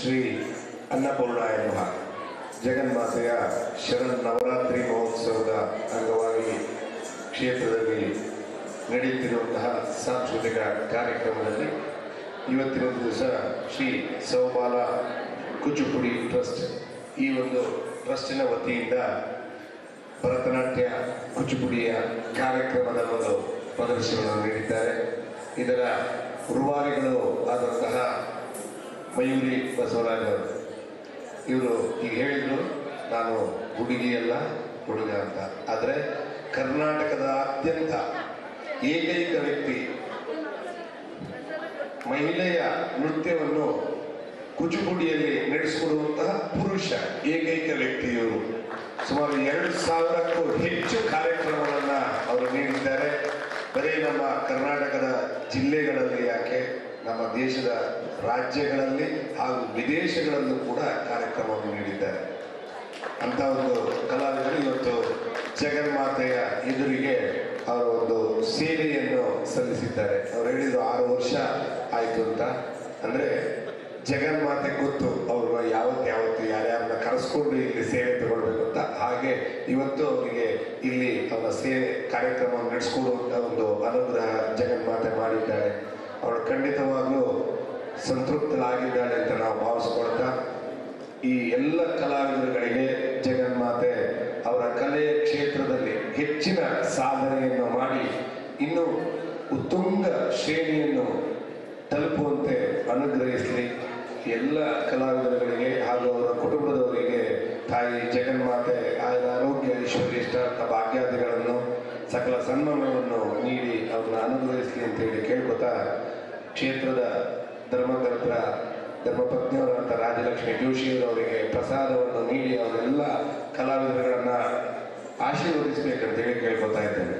ಶ್ರೀ ಅನ್ನಪೂರ್ಣಾಯ ನಮಃ. ಜಗನ್ಮಾತೆಯ ಶರನ್ನವರಾತ್ರಿ ಮಹೋತ್ಸವದ ಅಂಗವಾಗಿ ಕ್ಷೇತ್ರದಲ್ಲಿ ನಡೆಯುತ್ತಿರುವಂತಹ ಸಾಂಸ್ಕೃತಿಕ ಕಾರ್ಯಕ್ರಮದಲ್ಲಿ ಇವತ್ತಿನ ದಿವಸ ಶ್ರೀ ಸೌಬಾಲ ಕೂಚಿಪುಡಿ ಟ್ರಸ್ಟ್ ಈ ಒಂದು ಟ್ರಸ್ಟಿನ ವತಿಯಿಂದ ಭರತನಾಟ್ಯ ಕೂಚಿಪುಡಿಯ ಕಾರ್ಯಕ್ರಮದ ಒಂದು ಪ್ರದರ್ಶನವನ್ನು ನೀಡಿದ್ದಾರೆ. ಇದರ ರೂವಾರಿಗಳು ಆದಂತಹ ಮಯೂರಿ ಬಸವರಾಜ್ ಅವರು. ಇವರು ಈಗ ಹೇಳಿದ್ರು, ನಾನು ಹುಡುಗಿಯಲ್ಲ ಹುಡುಗ ಅಂತ. ಆದರೆ ಕರ್ನಾಟಕದಾದ್ಯಂತ ಏಕೈಕ ವ್ಯಕ್ತಿ ಮಹಿಳೆಯ ನೃತ್ಯವನ್ನು ಕೂಚಿಪುಡಿಯಲ್ಲಿ ನಡೆಸಿಕೊಡುವಂತಹ ಪುರುಷ ಏಕೈಕ ವ್ಯಕ್ತಿ ಇವರು. ಸುಮಾರು 2000ಕ್ಕೂ ಹೆಚ್ಚು ಕಾರ್ಯಕ್ರಮಗಳನ್ನು ಅವರು ನೀಡಿದ್ದಾರೆ. ಬರೀ ನಮ್ಮ ಕರ್ನಾಟಕದ ಜಿಲ್ಲೆಗಳಲ್ಲಿ ಯಾಕೆ, ನಮ್ಮ ದೇಶದ ರಾಜ್ಯಗಳಲ್ಲಿ ಹಾಗೂ ವಿದೇಶಗಳಲ್ಲೂ ಕೂಡ ಕಾರ್ಯಕ್ರಮವನ್ನು ನೀಡಿದ್ದಾರೆ. ಅಂತ ಒಂದು ಕಲಾವಿದರು ಇವತ್ತು ಜಗನ್ಮಾತೆಯ ಎದುರಿಗೆ ಅವರ ಒಂದು ಸೇವೆಯನ್ನು ಸಲ್ಲಿಸಿದ್ದಾರೆ. ಅವರು ಹೇಳಿದ್ರು 6 ವರ್ಷ ಆಯಿತು ಅಂತ. ಅಂದರೆ ಜಗನ್ಮಾತೆ ಗೊತ್ತು ಅವರು ಯಾವತ್ತು ಯಾರ್ಯಾರನ್ನ ಕರೆಸ್ಕೊಂಡು ಇಲ್ಲಿ ಸೇವೆ ತಗೊಳ್ಬೇಕು ಅಂತ. ಹಾಗೆ ಇವತ್ತು ಅವರಿಗೆ ಇಲ್ಲಿ ಅವರ ಸೇವೆ ಕಾರ್ಯಕ್ರಮವನ್ನು ನಡೆಸ್ಕೊಡುವಂಥ ಒಂದು ಅನುಗ್ರಹ ಜಗನ್ಮಾತೆ ಮಾಡಿದ್ದಾರೆ. ಅವಳು ಖಂಡಿತವಾಗ್ಲೂ ಸಂತೃಪ್ತಳಾಗಿದ್ದಾಳೆ ಅಂತ ನಾವು ಭಾವಿಸ್ಕೊಳ್ತಾ, ಈ ಎಲ್ಲ ಕಲಾವಿದರುಗಳಿಗೆ ಜಗನ್ಮಾತೆ ಅವರ ಕಲೆಯ ಕ್ಷೇತ್ರದಲ್ಲಿ ಹೆಚ್ಚಿನ ಸಾಧನೆಯನ್ನು ಮಾಡಿ ಇನ್ನೂ ಉತ್ತುಂಗ ಶ್ರೇಣಿಯನ್ನು ತಲುಪುವಂತೆ ಅನುಗ್ರಹಿಸಲಿ. ಎಲ್ಲ ಕಲಾವಿದರುಗಳಿಗೆ ಹಾಗೂ ಅವರ ಕುಟುಂಬದವರಿಗೆ ತಾಯಿ ಜಗನ್ಮಾತೆ ಆರೋಗ್ಯ ಐಶ್ವರ್ಯ ಇಷ್ಟಾರ್ಥ ಭಾಗ್ಯಾದಿಗಳನ್ನು ಸಕಲ ಸನ್ಮಾನವನ್ನು ನೀಡಿ ಅವ್ರನ್ನ ಅನುಗ್ರಹಿಸಲಿ ಅಂತೇಳಿ ಕೇಳ್ಕೊತಾ, ಕ್ಷೇತ್ರದ ಧರ್ಮಪತ್ನಿಯವರಾದಂಥ ರಾಜಲಕ್ಷ್ಮಿ ಜೋಶಿಯವರವರಿಗೆ ಪ್ರಸಾದವನ್ನು ನೀಡಿ ಅವರೆಲ್ಲ ಕಲಾವಿದರುಗಳನ್ನು ಆಶೀರ್ವದಿಸಬೇಕಂತೇಳಿ ಕೇಳ್ಕೊತಾ ಇದ್ದೇನೆ.